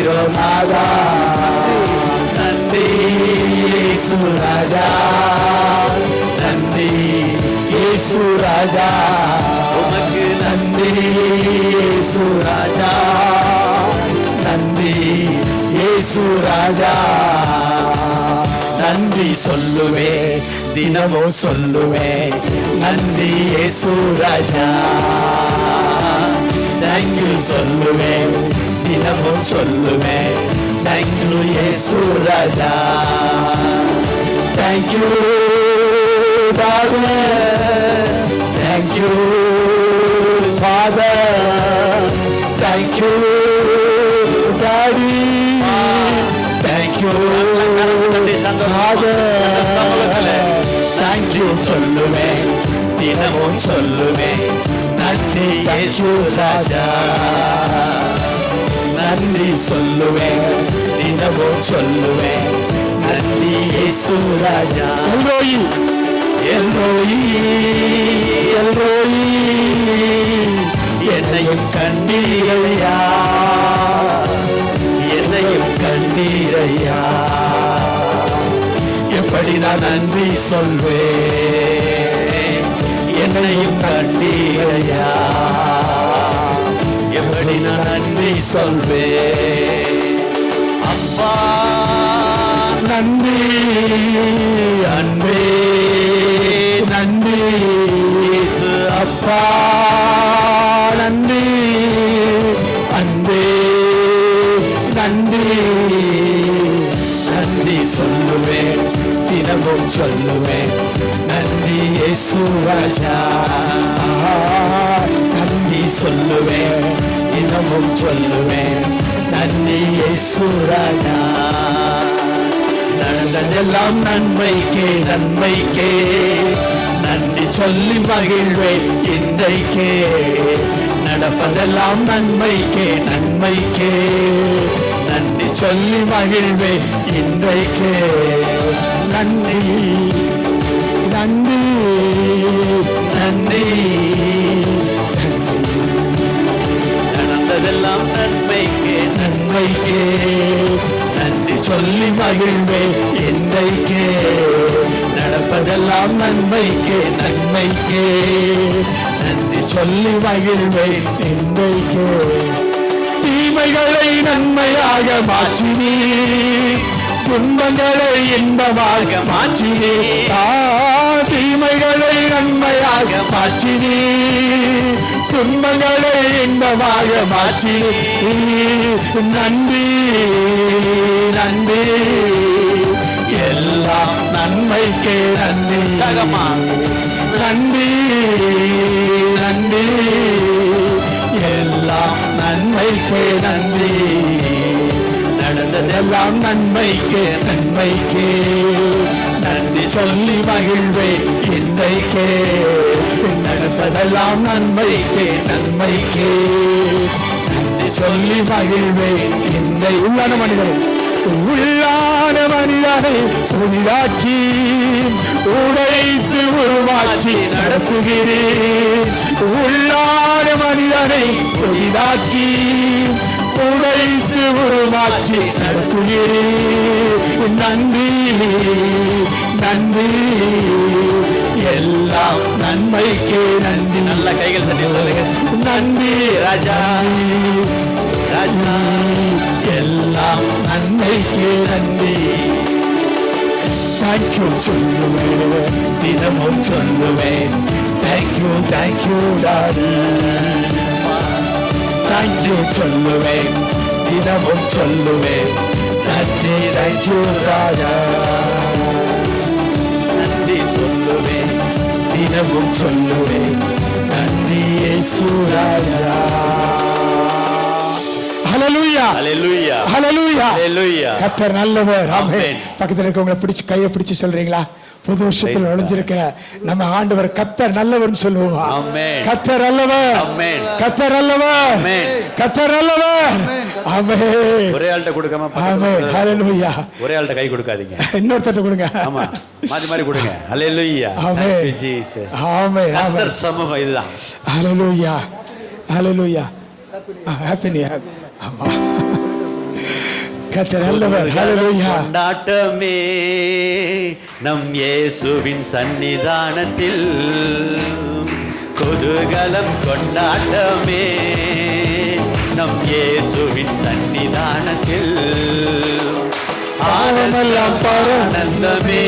துதிக்கிறோநாதா. நன்றி இயேசு ராஜா, நன்றி இயேசு ராஜா, உமக்கு நன்றி இயேசு ராஜா, நன்றி இயேசு ராஜா. நன்றி சொல்லுவே, தினமும் சொல்லுவே, நன்றி இயேசு ராஜா. தேங்க்யூ சொல்லுவே, தினமும் சொல்லுவே, தேங்க்யூ இயேசு ராஜா. Thank you Father, thank you Father, thank you Daddy, thank you Father. Thank you சொல்லுவே, தினமும் சொல்லுவே, நன்றி இயேசு ராஜா. நன்றி சொல்லுவே, தினமும் சொல்லுவே, நன்றி இயேசு ராஜா. எல்ரோயி எல்ரோயி எல்ரோயி, என்னையும் கண்டீரையா, என்னையும் கண்டீரையா. எப்படி நான் நன்றி சொல்வேன், என்னையும் கண்டீரையா, எப்படி நான் நன்றி சொல்வேன். அப்பா நன்றி, அன்பே நன்றி, அப்பா நன்றி, அன்பே நன்றி. நன்றி சொல்லுவேன், தினமும் சொல்லுவேன், நன்றி இயேசு ராஜா. நன்றி சொல்லுவேன், தினமும் சொல்லுவேன், நன்றி இயேசு ராஜா. நடந்ததெல்லாம் நன்மைக்கே நன்மைக்கே, நன்றி சொல்லி மகிழ்வேன் இன்றைக்கே. நடப்பதெல்லாம் நன்மைக்கே நன்மைக்கே, நன்றி சொல்லி மகிழ்வேன் இன்றைக்கே. நன்றி நன்றி நன்றி, நடந்ததெல்லாம் நன்மைக்கே நன்மைக்கே, நன்றி சொல்லி மகிழ்வேன் இன்றைக்கே. நடப்பதெல்லாம் நன்மைக்கே நன்மைக்கே, நன்றி சொல்லி மகிழ்வேன் இன்றைக்கே. தீமைகளை நன்மையாக மாற்றினீர், துன்பங்களை இன்பமாக மாற்றினீர். தீமைகளை நன்மையாக மாற்றினீர், துன்பங்களை இன்பமாக மாற்றினீர். நன்றி நன்றி, எல்லாம் நன்மைக்கே நன்றி. நன்றி நன்றி, எல்லாம் நன்மைக்கே நன்றி. நடந்ததெல்லாம் நன்மைக்கே நன்மைக்கே, நன்றி சொல்லி மகிழ்வேன் இன்றைக்கே. நடந்ததெல்லாம் நன்மைக்கே நன்மைக்கே, நன்றி சொல்லி மகிழ்வேன் இன்றை. உள்ளான மனிதனை உள்ளான மனிதனை புதிதாக்கி உடைத்து உருவாக்கி நடத்துகிறேன். உள்ளான மனிதனை புதிதாக்கி உடைத்து உருவாக்கி நடத்துகிறேன். நன்றி நன்றி, எல்லாம் நன்மைக்கே நன்றி. நல்ல கைகள் தட்டி சொல்லுங்க. நன்றி ராஜா ராஜா, எல்லாம் நன்மைக்கே நன்றி. தேங்க்யூ சொல்லுவேன், தினமும் சொல்லுவேன், தேங்க்யூ தேங்க்யூ டாடி. தேங்க்யூ சொல்லுவேன், தினமும் சொல்லுவேன், நன்றி தேங்க்யூ ராஜா. நன்றி சொல்லுவேன், தினமும் சொல்லுவேன், நன்றி இயேசு ராஜா. ஹல்லேலூயா ஹல்லேலூயா ஹல்லேலூயா ஹல்லேலூயா. கர்த்தர் நல்லவர். ஆமென். பக்கத்துல இருக்கவங்கள பிடிச்சு கையை பிடிச்சு சொல்றீங்களா? புது வருஷத்தில் நுழைஞ்சிருக்கிற நம்ம ஆண்டவர் கர்த்தர் நல்லவர்னு சொல்லுவோம். ஆமென். கர்த்தர் நல்லவர். ஆமென். கர்த்தர் நல்லவர். ஆமென். கர்த்தர் நல்லவர். ஆமென். ஒரே ஆள்கிட்ட கொடுக்காம ஆமென். ஹல்லேலூயா. ஒரே ஆள்கிட்ட கை கொடுக்காதீங்க, இன்னொருத்தட்ட கொடுங்க. ஆமா, மாத்தி மாத்தி கொடுங்க. ஹல்லேலூயா. ஆமென். Thank you Jesus. ஆமென். கர்த்தர் சமூகம் இதுதான். ஹல்லேலூயா ஹல்லேலூயா. Happy new year. ஆமா, கர்த்தர் நல்லவர். ஹல்லேலூயா. கொண்டாட்டமே நம் இயேசுவின் சன்னிதானத்தில், குதூகலம் கொண்டாட்டமே நம் இயேசுவின் சன்னிதானத்தில், ஆனந்தம் ஆனந்தமே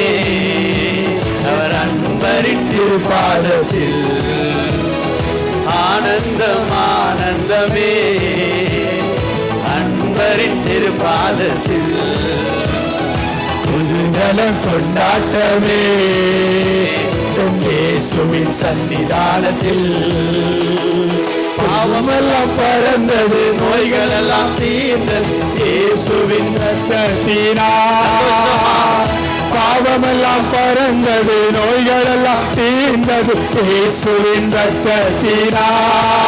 அவர் அன்பரின் திருப்பாதத்தில், ஆனந்தம் ஆனந்தமே அன்பரின் திருப்பாதத்தில், குதூகலம் கொண்டாட்டமே இயேசுவின் சன்னிதானத்தில், பாவமெல்லாம் பறந்தது, நோய்கள் எல்லாம் தீர்ந்தது இயேசுவின் ரத்தத்தினால். பாவமெல்லாம் பறந்தது, நோய்கள் எல்லாம் தீர்ந்தது இயேசுவின் ரத்தத்தினால்.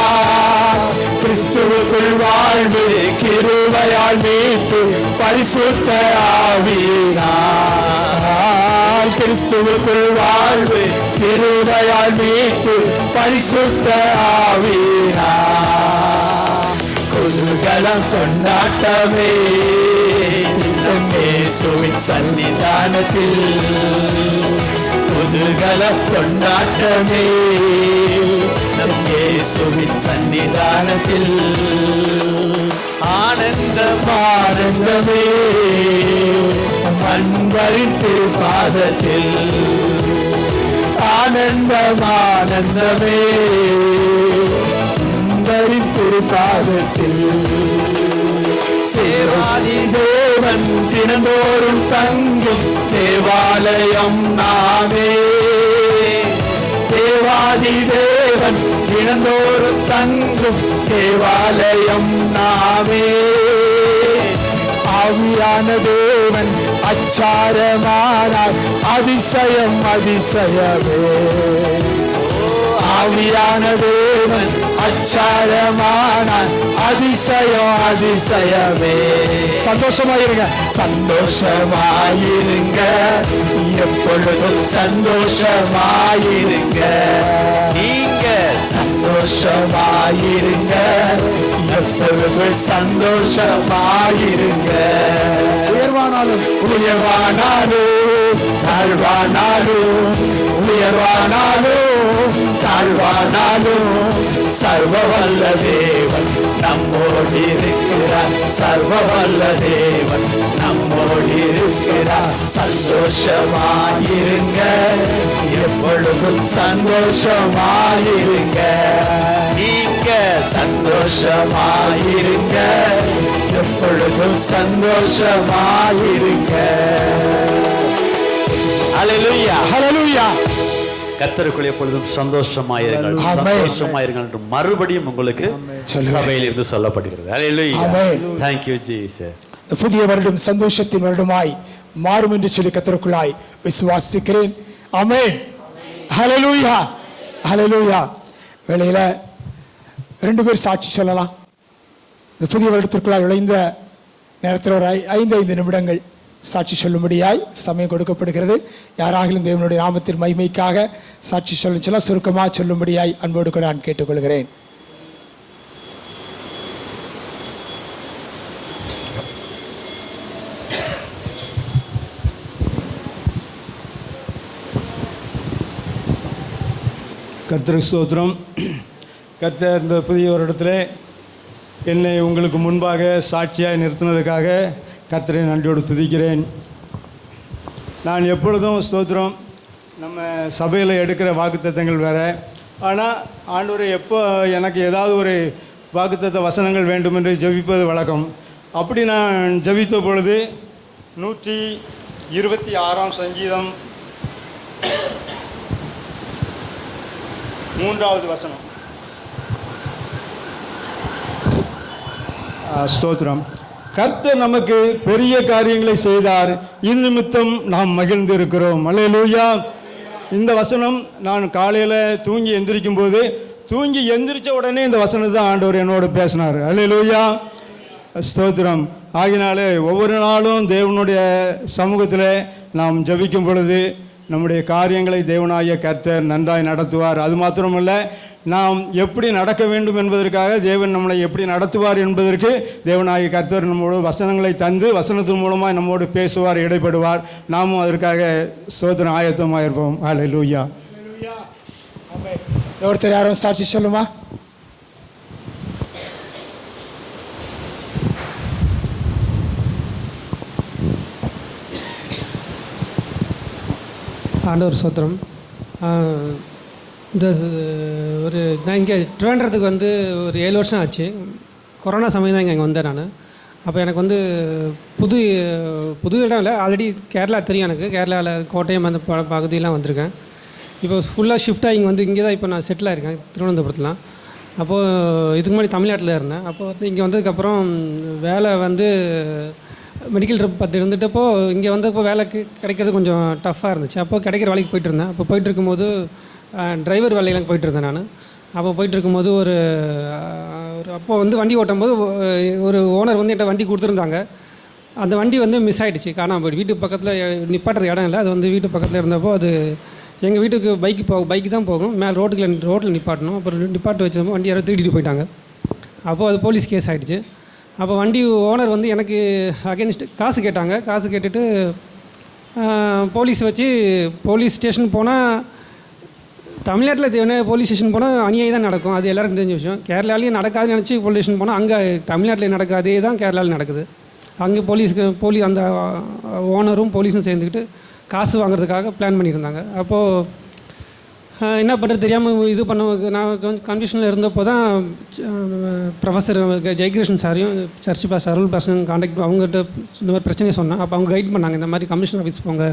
கிறிஸ்துவுக்குள் வாழ்வு, கிருபையால் மீட்பு, பரிசுத்த ஆவியினால். கிறிஸ்துவுக்குள் வாழ்வு, கிருபையால் மீட்பு, பரிசுத்த ஆவியினால். குதூகலம் கொண்டாட்டமே இயேசுவின் சன்னிதானத்தில், குதூகலம் கொண்டாட்டமே நம் இயேசுவின் சன்னிதானத்தில், ஆனந்தம் ஆனந்தமே அன்பரின் திருப்பாதத்தில், ஆனந்தம் ஆனந்தமே அன்பரின் திருப்பாதத்தில். சேவாதி தேவன் தினந்தோறும் தங்கும் தேவாலயம் நாமே, தேவாதி தேவன் தினந்தோறும் தங்கும் தேவாலயம் நாமே. ஆவியான தேவன் அச்சாரமானார், அதிசயம் அதிசயமே. ஆவியான தேவன் அச்சாரமானார், அதிசயம் அதிசயமே. சந்தோஷமாயிருங்க, சந்தோஷமாயிருங்க, எப்பொழுதும் சந்தோஷமாயிருங்க. நீங்க சந்தோஷமாயிருங்க, எப்பொழுதும் சந்தோஷமாயிருங்க. உயர்வானாலும் உயர்வானாலும் தாழ்வானாலும், உயர்வானாலும் தாழ்வானாலும், சர்வவல்ல தேவன் நம்மோடு இருக்கிறார், சர்வவல்ல தேவன் நம்மோடு இருக்கிறார். சந்தோஷமாயிருங்க, எப்பொழுதும் சந்தோஷமாயிருங்க. நீங்க சந்தோஷமாயிருங்க, எப்பொழுதும் சந்தோஷமாயிருங்க. ஹல்லேலூயா, ஹல்லேலூயா. கர்த்தருக்குள் எப்பொழுதும் சந்தோஷமாயிருங்கள், சந்தோஷமாயிருங்கள் என்று மறுபடியும் உங்களுக்கு சபையில் இருந்து சொல்லப்படுகிறது. ஹல்லேலூயா. Thank you Jesus. புதிய வருடம் சந்தோஷத்தின் வருடமாய் மாறும் என்று சொல்லி கர்த்தருக்குள்ளாய் விசுவாசிக்கிறேன். ஆமென். ஹல்லேலூயா, ஹல்லேலூயா. வேளையில 2 பேர் சாட்சி சொல்லலாம். இந்த புதிய வருடத்திற்குள்ளாய் நுழைந்த நேரத்தில் ஒரு 5 நிமிடங்கள் சாட்சி சொல்லும்படியாய் சமயம் கொடுக்கப்படுகிறது. யாராகிலும் தேவனுடைய நாமத்தின் மகிமைக்காக சாட்சி சொல்ல சுருக்கமாக சொல்லும்படியாய் அன்போடு கூட நான் கேட்டுக்கொள்கிறேன். கர்த்தருக்கு ஸ்தோத்திரம். கர்த்தர் இந்த புதிய வருடத்தில் என்னை உங்களுக்கு முன்பாக சாட்சியாக நிறுத்தினதுக்காக கர்த்தரை நன்றியோடு துதிக்கிறேன். நான் எப்பொழுதும் ஸ்தோத்திரம், நம்ம சபையில் எடுக்கிற வாக்குத்தத்தங்கள் வேறு. ஆனால் ஆண்டவரே எப்போ எனக்கு ஏதாவது ஒரு வாக்குத்தத்த வசனங்கள் வேண்டும் என்று ஜெபிப்பது வழக்கம். அப்படி நான் ஜெபித்த பொழுது 126ஆம் சங்கீதம் 3வது வசனம். ஸ்தோத்திரம். கர்த்தர் நமக்கு பெரிய காரியங்களை செய்தார், இது நிமித்தம் நாம் மகிழ்ந்து இருக்கிறோம். அல்லேலூயா. இந்த வசனம் நான் காலையில் தூங்கி எந்திரிக்கும் போது, தூங்கி எந்திரிச்ச உடனே இந்த வசனத்தை ஆண்டவர் என்னோடு பேசினார். அல்லேலூயா, ஸ்தோத்திரம். ஆகினாலே ஒவ்வொரு நாளும் தேவனுடைய சமூகத்தில் நாம் ஜெபிக்கும் பொழுது நம்முடைய காரியங்களை தேவனாகிய கர்த்தர் நன்றாய் நடத்துவார். அது மாத்திரமல்ல, நாம் எப்படி நடக்க வேண்டும் என்பதற்காக தேவன் நம்மளை எப்படி நடத்துவார் என்பதற்கு தேவனாகிய கர்த்தர் நம்மோடு வசனங்களை தந்து வசனத்தின் மூலமாக நம்மோடு பேசுவார், இடைப்படுவார். நாமும் அதற்காக ஸ்தோத்திரம் ஆயத்தமாக இருப்போம். ஹல்லேலூயா. ஒருத்தர் யாரும் சாட்சி சொல்லுமா? ஆண்டவர் சோத்திரம். இந்த நான் இங்கே ட்ரிவாண்ட்ரத்துக்கு ஒரு 7 வருஷம் ஆச்சு. கொரோனா சமயம் தான் இங்கே வந்தேன் நான். அப்போ எனக்கு புது இடம் இல்லை, ஆல்ரெடி கேரளா தெரியும் எனக்கு. கேரளாவில் கோட்டயம் அந்த பகுதியெலாம் வந்திருக்கேன். இப்போ ஃபுல்லாக ஷிஃப்ட் ஆகி இங்கே தான் இப்போ நான் செட்டில் ஆகிருக்கேன் திருவனந்தபுரத்துலாம். அப்போது இதுக்கு முன்னாடி தமிழ்நாட்டில் இருந்தேன். அப்போது இங்கே வந்ததுக்கப்புறம் வேலை மெடிக்கல் ட்ரிப் பார்த்து இருந்துட்டப்போ இங்கே வந்தப்போ வேலை கிடைக்கிறது கொஞ்சம் டஃப்பாக இருந்துச்சு. அப்போ கிடைக்கிற வேலைக்கு போயிட்டுருந்தேன். அப்போ போயிட்டுருக்கும்போது டிரைவர் வேலையெல்லாம் போயிட்டுருந்தேன் நான். அப்போ போயிட்டுருக்கும்போது அப்போ வண்டி ஓட்டும் போது ஒரு ஓனர் என்கிட்ட வண்டி கொடுத்துருந்தாங்க. அந்த வண்டி மிஸ் ஆகிடுச்சு, காணாமல் போய்ட்டு. வீட்டு பக்கத்தில் நிப்பாட்டுறது இடம் இல்லை, அது வீட்டு பக்கத்தில் இருந்தப்போ அது எங்கள் வீட்டுக்கு பைக்கு தான் போகும், மேலே ரோட்டில் நிப்பாட்டணும். அப்புறம் நிப்பாட்டு வச்சப்போ வண்டி யாரோ திருடிட்டு போயிட்டாங்க. அப்போது அது போலீஸ் கேஸ் ஆகிடுச்சு. அப்போ வண்டி ஓனர் எனக்கு அகென்ஸ்ட் காசு கேட்டாங்க. காசு கேட்டுட்டு போலீஸ் ஸ்டேஷன் போனால், தமிழ்நாட்டில் போலீஸ் ஸ்டேஷன் போனால் அநியாயம் தான் நடக்கும், அது எல்லாருக்கும் தெரிஞ்ச விஷயம். கேரளாலேயும் நடக்காதுன்னு நினச்சி போலீஸ் ஸ்டேஷன் போனால் அங்கே தமிழ்நாட்டில் நடக்கிற அதே தான் கேரளாவில் நடக்குது. அங்கே அந்த ஓனரும் போலீஸும் சேர்ந்துக்கிட்டு காசு வாங்குறதுக்காக பிளான் பண்ணியிருந்தாங்க. அப்போது என்ன பண்ணுறது தெரியாமல் நான் கொஞ்சம் கன்ஃபியூஷனில் இருந்தப்போ தான் ப்ரொஃபஸர் ஜெயகிருஷ்ணன் சாரையும் சர்ச் பாஸ் அருள் பாசன் கான்டாக்ட் அவங்ககிட்ட இந்த மாதிரி பிரச்சனையை சொன்னேன். அப்போ அவங்க கைட் பண்ணாங்க, இந்த மாதிரி கமிஷன் ஆஃபீஸ் போங்க,